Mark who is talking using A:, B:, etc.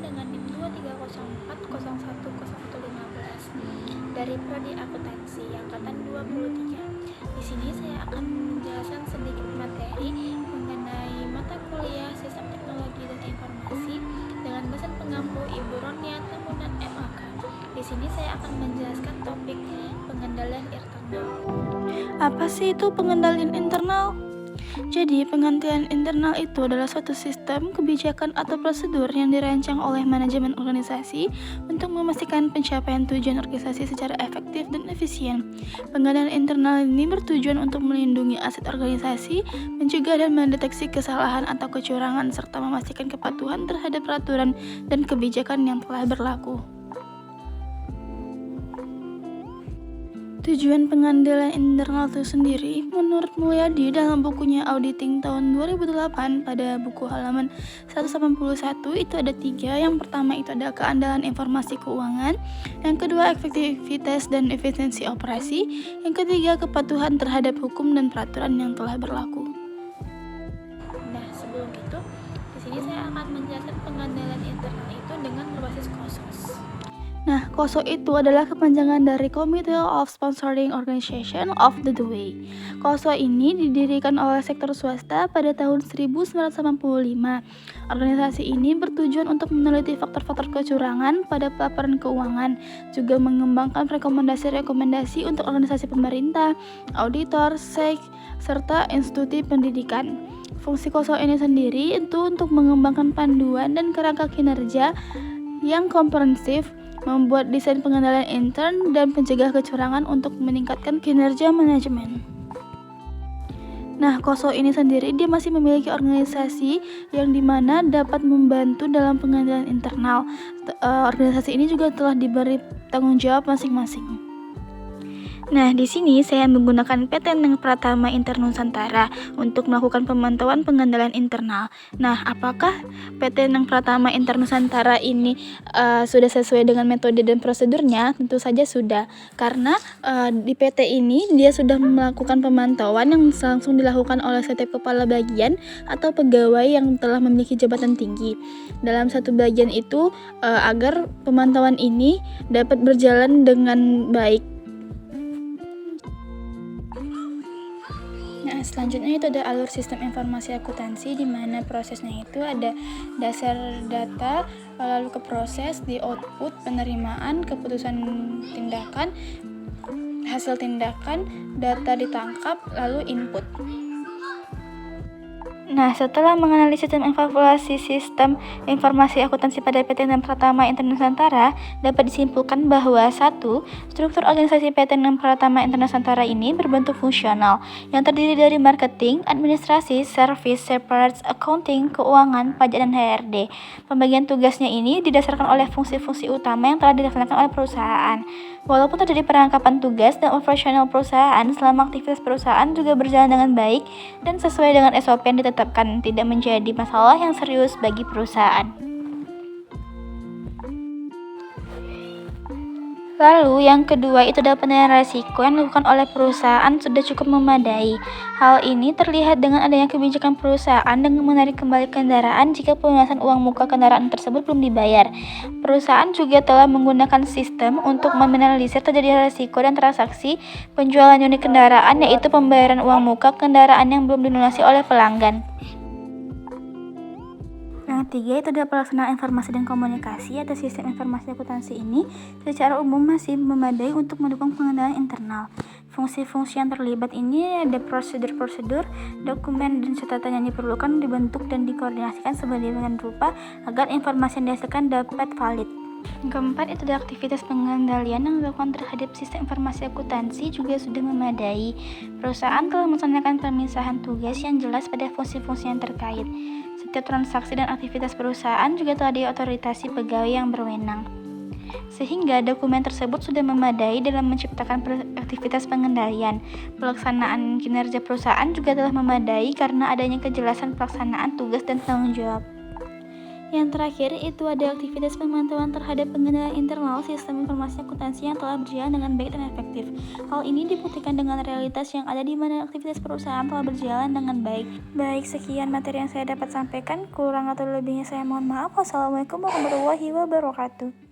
A: dengan NIM 2304010115 dari Prodi Akuntansi angkatan 23. Di sini saya akan menjelaskan sedikit materi mengenai mata kuliah Sistem Teknologi dan Informasi dengan dosen pengampu Ibu Ronia Tambunan MAK. Di sini saya akan menjelaskan topik pengendalian internal.
B: Apa sih itu pengendalian internal? Jadi, pengendalian internal itu adalah suatu sistem, kebijakan, atau prosedur yang dirancang oleh manajemen organisasi untuk memastikan pencapaian tujuan organisasi secara efektif dan efisien. Pengendalian internal ini bertujuan untuk melindungi aset organisasi, mencegah dan mendeteksi kesalahan atau kecurangan, serta memastikan kepatuhan terhadap peraturan dan kebijakan yang telah berlaku. Tujuan pengendalian internal itu sendiri, menurut Mulyadi dalam bukunya Auditing tahun 2008 pada buku halaman 181 itu ada 3. Yang pertama itu ada keandalan informasi keuangan, yang kedua efektivitas dan efisiensi operasi, yang ketiga kepatuhan terhadap hukum dan peraturan yang telah berlaku.
A: Nah, sebelum itu, di sini saya akan menjelaskan pengendalian internal itu dengan berbasis KOSOS.
B: Nah, KOSO itu adalah kepanjangan dari Committee of Sponsoring Organization of the Way. KOSO ini didirikan oleh sektor swasta pada tahun 1985. Organisasi ini bertujuan untuk meneliti faktor-faktor kecurangan pada laporan keuangan, juga mengembangkan rekomendasi-rekomendasi untuk organisasi pemerintah, auditor, SEC, serta institusi pendidikan. Fungsi KOSO ini sendiri itu untuk mengembangkan panduan dan kerangka kinerja yang komprehensif, membuat desain pengendalian intern dan pencegah kecurangan untuk meningkatkan kinerja manajemen. Nah, KOSO ini sendiri dia masih memiliki organisasi yang dimana dapat membantu dalam pengendalian internal. Organisasi ini juga telah diberi tanggung jawab masing-masing. Nah, di sini saya menggunakan PT Neng Pratama Internusantara untuk melakukan pemantauan pengendalian internal. Nah, apakah PT Neng Pratama Internusantara ini sudah sesuai dengan metode dan prosedurnya? Tentu saja sudah, karena di PT ini dia sudah melakukan pemantauan yang langsung dilakukan oleh setiap kepala bagian atau pegawai yang telah memiliki jabatan tinggi dalam satu bagian itu, agar pemantauan ini dapat berjalan dengan baik. Nah, selanjutnya itu ada alur sistem informasi akuntansi, di mana prosesnya itu ada dasar data, lalu ke proses, di output, penerimaan, keputusan tindakan, hasil tindakan, data ditangkap, lalu input. Nah, setelah menganalisis dan evaluasi sistem informasi akuntansi pada PT Neng Pratama Internusantara, dapat disimpulkan bahwa 1. Struktur organisasi PT Neng Pratama Internusantara ini berbentuk fungsional, yang terdiri dari marketing, administrasi, service, separate, accounting, keuangan, pajak, dan HRD. Pembagian tugasnya ini didasarkan oleh fungsi-fungsi utama yang telah dilaksanakan oleh perusahaan. Walaupun terjadi perangkapan tugas dan operasional perusahaan, selama aktivitas perusahaan juga berjalan dengan baik dan sesuai dengan SOP yang ditetapkan, tidak menjadi masalah yang serius bagi perusahaan. Lalu yang kedua itu adalah penilaian risiko yang dilakukan oleh perusahaan sudah cukup memadai. Hal ini terlihat dengan adanya kebijakan perusahaan dengan menarik kembali kendaraan jika pelunasan uang muka kendaraan tersebut belum dibayar. Perusahaan juga telah menggunakan sistem untuk meminimalisir terjadi risiko dan transaksi penjualan unit kendaraan, yaitu pembayaran uang muka kendaraan yang belum dilunasi oleh pelanggan. Yang ketiga itu adalah pelaksanaan informasi dan komunikasi atau sistem informasi akuntansi ini secara umum masih memadai untuk mendukung pengendalian internal. Fungsi-fungsi yang terlibat ini ada prosedur-prosedur, dokumen dan catatan yang diperlukan dibentuk dan dikoordinasikan sedemikian rupa agar informasi yang dihasilkan dapat valid. Yang keempat itu adalah aktivitas pengendalian yang dilakukan terhadap sistem informasi akuntansi juga sudah memadai. Perusahaan telah melaksanakan pemisahan tugas yang jelas pada fungsi-fungsi yang terkait. Setiap transaksi dan aktivitas perusahaan juga telah diotoritasi pegawai yang berwenang. Sehingga dokumen tersebut sudah memadai dalam menciptakan aktivitas pengendalian. Pelaksanaan kinerja perusahaan juga telah memadai karena adanya kejelasan pelaksanaan tugas dan tanggung jawab. Yang terakhir itu ada aktivitas pemantauan terhadap pengendalian internal sistem informasi akuntansi yang telah berjalan dengan baik dan efektif. Hal ini dibuktikan dengan realitas yang ada di mana aktivitas perusahaan telah berjalan dengan baik. Baik, sekian materi yang saya dapat sampaikan. Kurang atau lebihnya saya mohon maaf. Wassalamualaikum warahmatullahi wabarakatuh.